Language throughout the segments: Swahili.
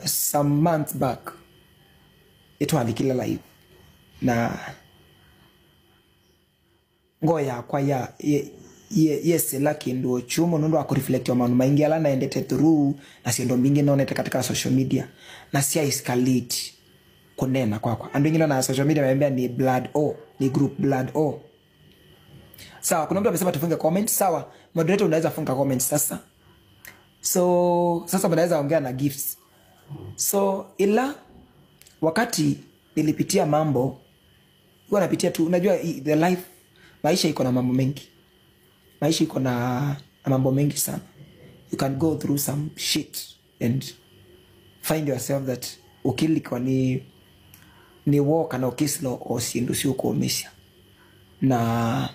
some months back etwalikile live na ngoya kwa yes lucky ndo chumo ndo akureflect wa maunu maingi ala naendete through na siendo mingi naonete katika social media na siya escalate kunena kwa ando ingine na social media waembea ni blood o ni group blood o. Sawa, kuna mtu amesema tufunge comments. Sawa, moderator unaweza funga comments sasa. So sasa mnaweza ongea na gifts. So ila wakati nilipitia mambo huwa napitia tu, unajua the life, maisha iko na mambo mengi. Maisha iko na mambo mengi sana. You can go through some shit and find yourself that ukilikwa ni walk na ukislo osindusi ukomesha. Na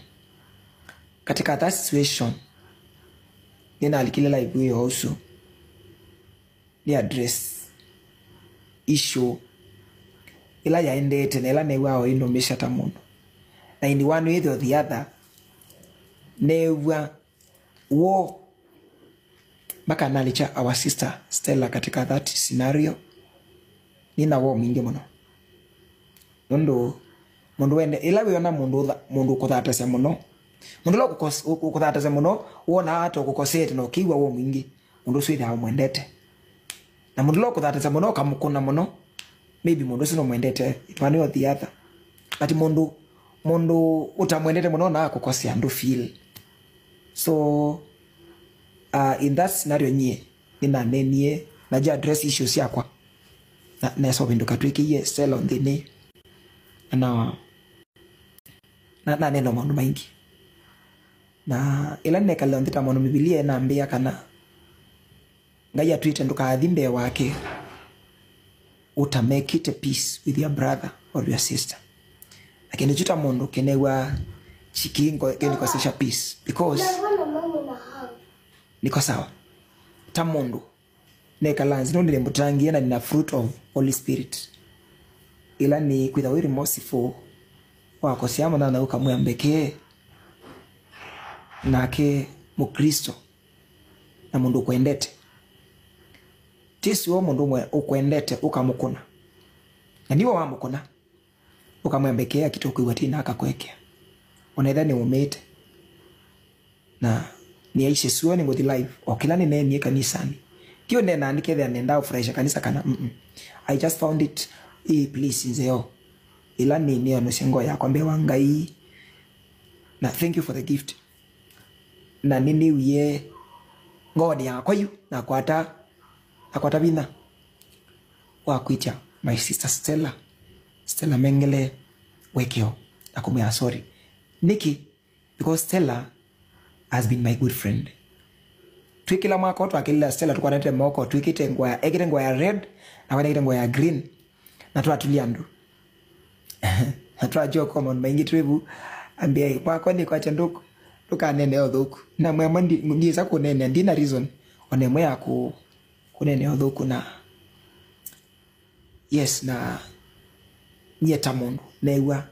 katika that situation nina alikile live huyo also ni address issue ila yaendete na ila newa inomesha tamuno na in one way or the other newa wo baka nalicha our sister Stella katika that scenario nina wo mingi muno mundu wende ila wiona mundu kuthatese muno mundu lo kuthatese muno wona hata kukosete no kiwa wo mwingi mundu switha ha mwendete na mundu lo kuthatese muno kamukuna muno maybe mundu sino mwendete one or the other but mundu utamwendete muno na kukosea ndo feel. So in that scenario nye nina nenie na address issues yakwa na so bindu katwiki ye sell on the ne na neno maundu maingi na ila nekale ondita maundu Biblia na ambia kana ngaya tweet nduka adhimbe wake uta make it a peace with your brother or your sister, lakini chuta mundu kenewa chikingo keniko sesha peace because niko sawa tamundu nekalanzi nondile mbutangi na nina fruit of Holy Spirit ila ni kwitha wiri merciful wako siamo na ukamwambeke nake mukristo na mundu kwendete tisi wo mundu mwe ukwendete ukamukuna na niwo wamukuna ukamwambekea kitu kuiwatina akakwekea unaidha ni umete na ni aishe suoni ngoti live okilani nenie kanisani kio nena andike the nenda ufurahisha kanisa kana I just found it please nzeo ila ni anosengo ya kwambe wangai na thank you for the gift na nini wiye ngodi ya kwa yu na akwata bina wakuitia my sister Stella Mengele wekeo nakumya sorry Nikki because Stella has been my good friend. Twikila mwako twakila Stella tukwa nete mwako twikite ngwa ya red na wane ngwa ya green na tuwa tuliandu na tuwa jo common maingi tuwebu ambia mwako ni kwa chanduku tuka nene odhuku na mwema ndiza kunene ndina reason one mwea kunene odhuku na yes na nyeta mundu newa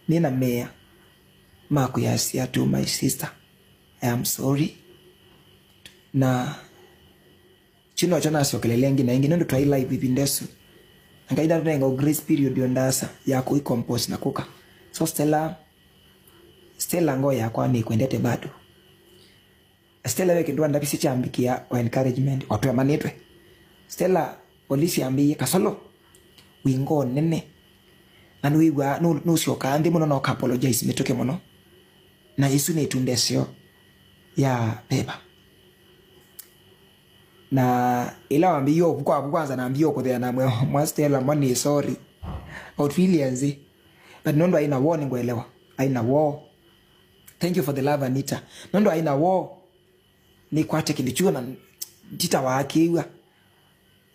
nina mea maku yasia to my sister I am sorry na chino chana sokelelenge na ingine ndo twa live vipindesu ngaida tunenga grace period yondasa yako i-compose na kuka so Stella ngo yakwa ni kwendete bado Stella weke ndo ndapisi chambikia kwa encouragement watu ya manetwe Stella polisi ambiye kasolo wingo nene na nuigwa no sioka andi muno no apologize nitoke muno na Yesu ne tundesio ya beba na ila wambiyo kwa kwanza na ambiyo kwa na mwa Stella money sorry outfilianzi but nondo aina warning ngoelewa aina war. Thank you for the love Anita. Nondo aina war ni kwate kindichuo na tita wakiwa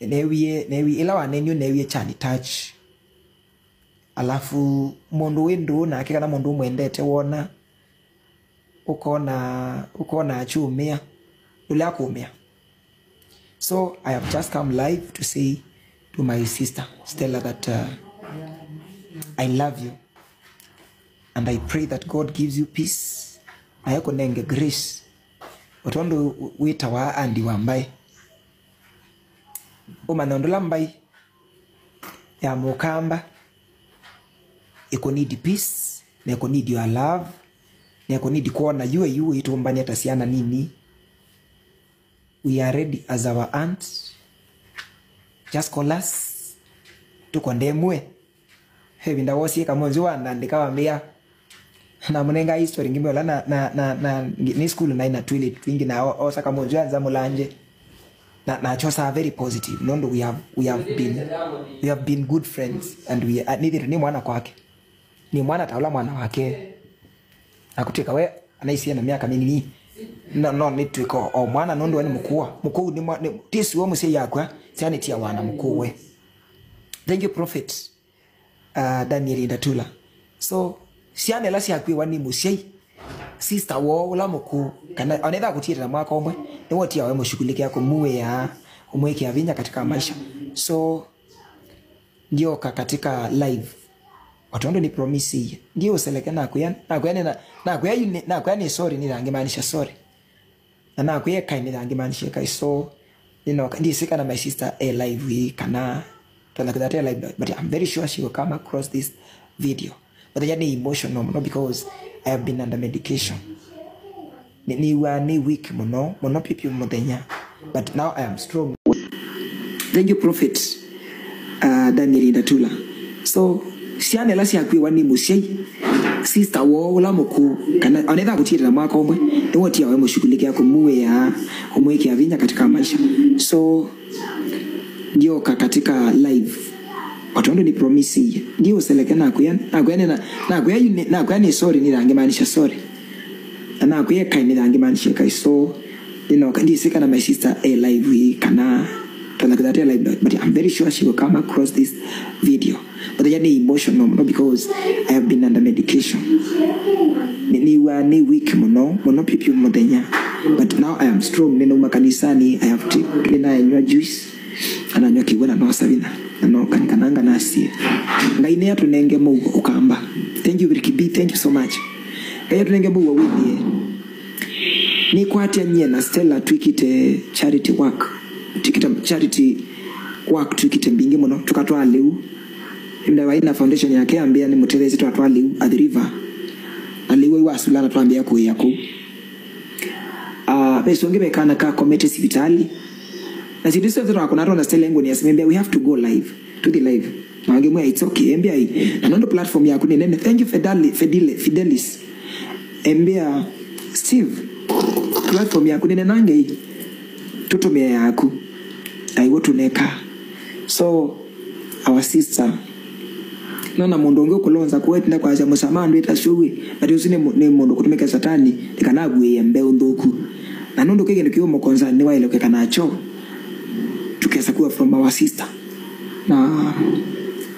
newie ila wanenyo newie chani touch alafu mundu windu na akikana mundu mwendete wona ukona achumia ule akumia. So I have just come live to say to my sister Stella that I love you and I pray that God gives you peace ayako nenge grace watondo wita wa andi wambaye umanondola mbai ya mukamba iko need peace na iko need your love na iko need kuona yue itumbani atasiana nini. We are ready as our aunt. Just call us tukondemwe hevinda wosi kama nziwa ndandika wambia na munenga history ngime wala na ni school na ina toilet twingi na osa kama nziwa nza mulanje na chosa very positive. Nondo we have been good friends and we neither ni mwana kwake ni mwana taula mwana wake akutika we anaisia na miaka mingi no need to go o mwana nondo ni mkuu ni tisi wo muse yakwa siani tia wana mkuu we. Thank you Prophet Daniel Ndatula. So siane lasi yakwi wani musei sister wo la mkuu kana anaweza kutira na mwaka omwe ni wote yawe mshughulike yako muwe ya umweke ya vinya katika maisha. So ndio katika live watondo ni promise ndio useleke na kuyani sorry ni rangemaanisha sorry na kuyeka ni rangemaanisha kai. So ndi sika na my sister live we kana like live, but I'm very sure she will come across this video. But I need emotional, not because I have been under medication. Ni weak mono people modenya, but now I am strong. Thank you Prophet Daniel Ndatula. So siane lasi yakwi wani musei sister wo la mkuu kana anaweza kutira na mwaka omwe ni wote yawe mshughulike yako muwe ya umweke ya vinya katika maisha. So ndio katika live watondo ni promise ndio useleke na kuyani sorry ni rangemaanisha sorry na kuyeka ni rangemaanisha kai. So kandi sika na my sister live we kana like live, but I'm very sure she will come across this video. But I need emotional, not because I have been under medication. Ni weak mono people modenya, but now I am strong. Neno makanisani I have taken na juice ananywa kiwena no sabina no kananga nasi ngaine yatu nenge mu ukamba. Thank you Ricky, thank you so much. Ngaine yatu nenge mu wawili ni kwati nye na Stella twikite charity work tukite mbingi mono tukatwa leu nda waina foundation yake ambia ni mutelezi twatwa leu at the river aliwe wasulana twambia ku yako besonge bekana ka committee hospitali na sisi ndio tunakona ronda Stella ngo ni asembe we have to go live to the live maangemo it's okay ambia na ndo platform yako ni nene. Thank you Fidelis ambia Steve platform yako ni nange tutumia yako aiwo tuneka. So our sister nona mondongo kulonza kwetenda kwa jamu samando itashuwe but usine ne mondo kutumeka satani ikanagwe yembe undoku na nondo kege ndikiwo mokonza ni waile kanacho tukesa kuwa from our sister na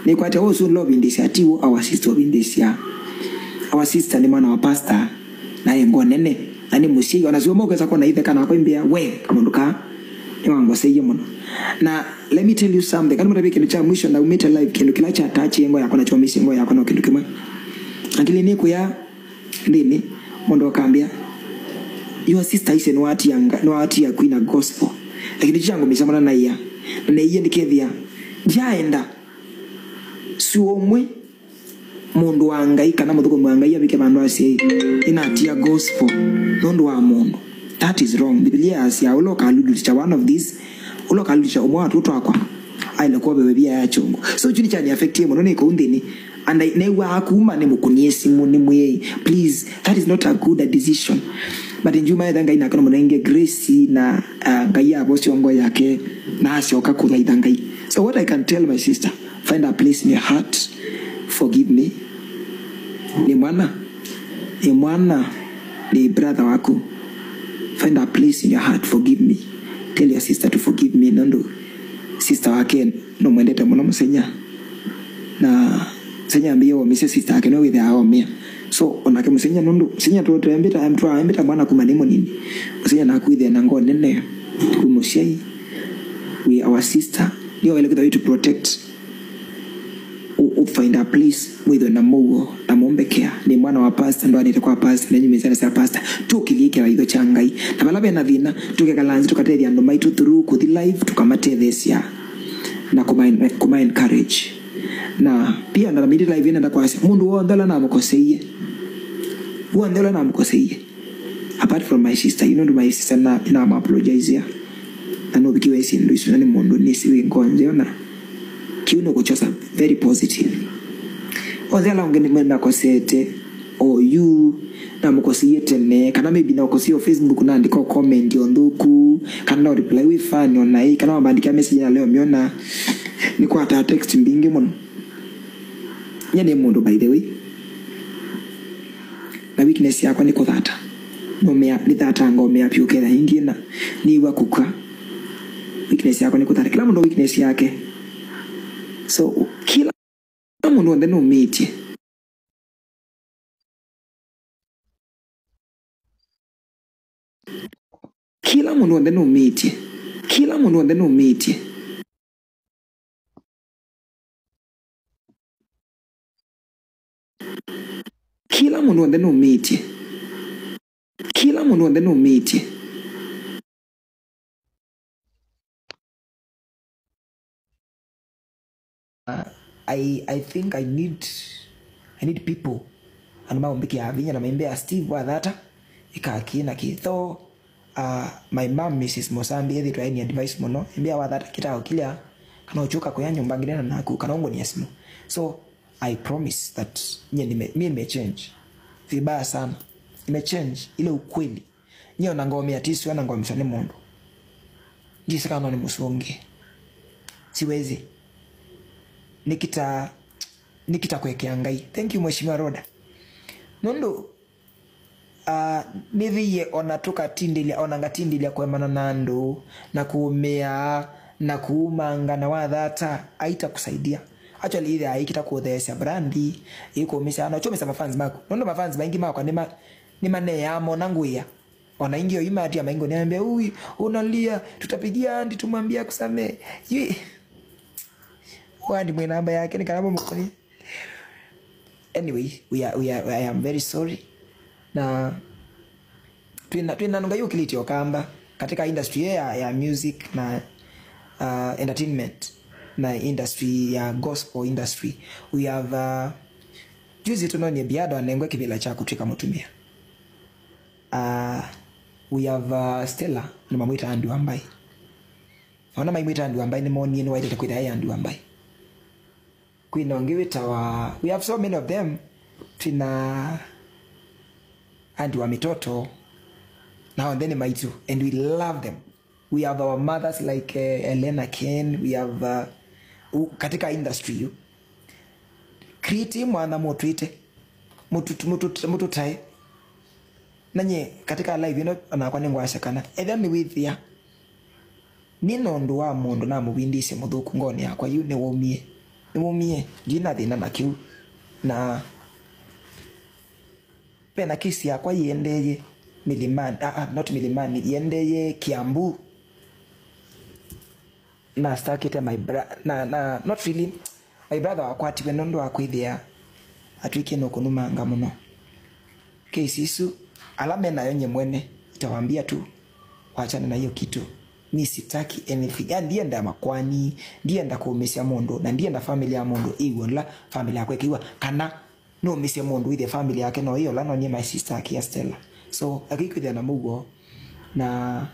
ni kwa ta also love in this atiwo our sister in this ya our sister ni mwana wa pastor na yengo nene ani musiki wanazio mokeza kwa na ithe kana kwembia we kamondoka ni wango seye mono. Na let me tell you something. Kani mtabi kindu cha mwisho na umete live kindu kila cha touch yengo yako na chomisi yengo yako na kindu kimwe. Angili ni kuya ndini mondo kambia your sister is no ati ya queen gospel. Lakini changu mishamana na iya. Na iya ndikethia jaenda suomwe mondo wangaika na muthuko mwangaia bike bandu ase ina ati ya gospel nondo wa mondo. That is wrong. Biblia asia uloka aluducha one of these uloka aluducha omwa watoto akwa aile kwa bebia ya chongo. So chini chani affect yemo none ko ndini and newa akuma ne mukuniesi mu ni muye. Please, that is not a good decision. But njuma yanga ina kana munenge grace na ngaya bosi ongo yake na asioka kula idangai. So what I can tell my sister, find a place in your heart, forgive me. Ni mwana ni brother wako. Find a place in your heart, forgive me. Tell your sister to forgive me. Nondo sister wake no mwendete mwana msenya na senya mbio mise sister wake no with our me. So onake msenya nondo senya to embeta mwana kumanimo nini msenya na kuithe na ngo nene kumushei we our sister you are looking to protect find a place with na muo na mombekea ni mwana wa pastor ndo anita kwa pastor na nyume sana pastor tukilike wa changai na balabe na thina tukekalanzi tukatethia ndo maitu through ku the live tukamate this ya na kuma encourage na pia na midi live ina kwa mundu wondela na mukoseiye wondela na mukoseiye apart from my sister, you know, my sister na I'm apologize ya ano bikiwe sindu isu nani mundu nisiwe ngonze na kiuno kuchosa very positive wondela ungeni mwenda kosete or you na mukoseiye tene kana maybe na ukosio Facebook na andika comment yonduku kana reply we fan ona hii kana mabandika message na leo miona ni kwa ata text mbingi muno nyane mundu by the way na weakness yako ni kuthata no me ni thata ngome api uketha ingina ni wakuka weakness yako ni kuthata kila mundu weakness yake so kila mundu ande no meet kila mundu ande no meet kila mundu ande no meet kila mundu ande no meet kila mundu ande no meet I think I need people and maombiki ya vinya na maimbe ya Steve wa dhata ikakina kitho my mom Mrs. Mosambi ethi twa any advice mono imbia wa dhata kitao kilia kana uchuka kwa yanyo mbangirena naku kana ungo ni esimu so I promise that me change vibaya sana change ile ukweli nyo na ngome ya tisu na ngome mshane mundu jisi kana ni musonge siwezi nikita kwekea ngai thank you mheshimiwa Roda nondo nithiye ona tukatindilia ona ngatindilia kwemana nando na kuumea na kuumanga na wa dhata aita kusaidia actually ile aikita kuthesha brandi iko misha na chomesa mafans mako nondo mafans maingi mako ni mane ya mona nguya ona ingio imati ya maingo niambia ui unalia tutapigia andi tumwambia kusame wandi mwe namba yake ni karabo mkoni anyway I am very sorry na twina nunga yukiliti okamba katika industry ya music na entertainment na industry ya gospel industry we have juzi tunoni biado anengwe kibila cha kutrika mutumia we have Stella ni mamwita Andu Ambai ona mamwita Andu Ambai ni moni ni waite kwida ya Andu Ambai kwina ngewita wa we have so many of them twina Andu wa mitoto now and then maitu and we love them we have our mothers like Elena Ken we have katika industry you create mwana motwite mutu tai nanye katika live ino anakwa ningwasha kana either me with ya nino ndo wa mundu na mubindise muthuku ngoni yakwa yu ne womie jina thina na kiu na pena kisi yakwa yendeye milimani not milimani yendeye Kiambu na stakete my brother na not really my brother wakwati we nondo akwithia atwike no kunumanga muno kesi isu alame nayo nyemwene itawaambia tu waachane na hiyo kitu mi sitaki anything ndienda makwani ndienda kuumisia mundu na ndienda family ya mundu iwonla family yako ikiwa kana no umisia mundu with the family yake no hiyo lano ni my sister akia Stella so akikwithia na mugo na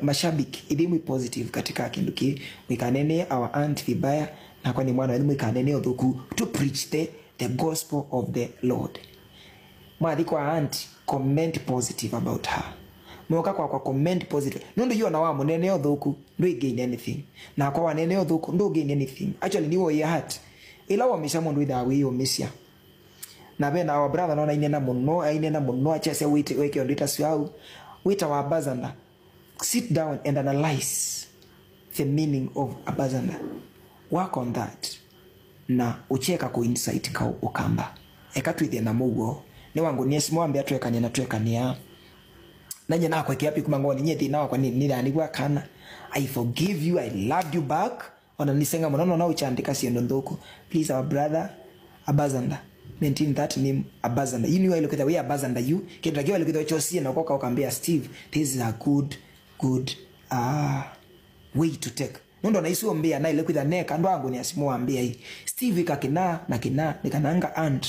mashabiki idhimu positive katika kinduki wikanene our aunt vibaya na kwa ni mwana idhimu wikanene othuku to preach the gospel of the Lord mwathi kwa aunt comment positive about her mwoka kwa comment positive nondo you na wa munene othuku no gain anything na kwa wanene othuku no gain anything actually ni wo ya heart ila wa misha mundu itha wi omisia na bena our brother no ainena muno achese weke ondita swau wita wa bazanda sit down and analyze the meaning of abazanda work on that na ucheka ku insight ka ukamba ekatwithia na mugo ni wangu ni simwambia twekania nanye na kweke yapi kumangoni nyeti na kwa nini ndanigwa kana I forgive you I loved you back ona nisenga muno na uchandika siendo ndoko please our brother abazanda maintain that name abazanda you know I look at the way abazanda you kenda kiwa look at the chosi na ukoka ukambia Steve this is a good way to take Nundo na isu ombea na ile kwitha neka ndo angu ni asimu ambia hii Steve kakina na kina nikananga and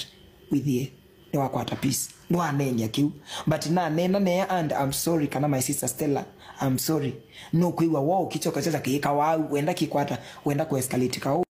with ye ni wakwata peace ndo anenya kiu but na nena ne and I'm sorry kana my sister Stella I'm sorry no kwiwa wao kichoka chaza kiika wao wenda kikwata wenda ku escalate ka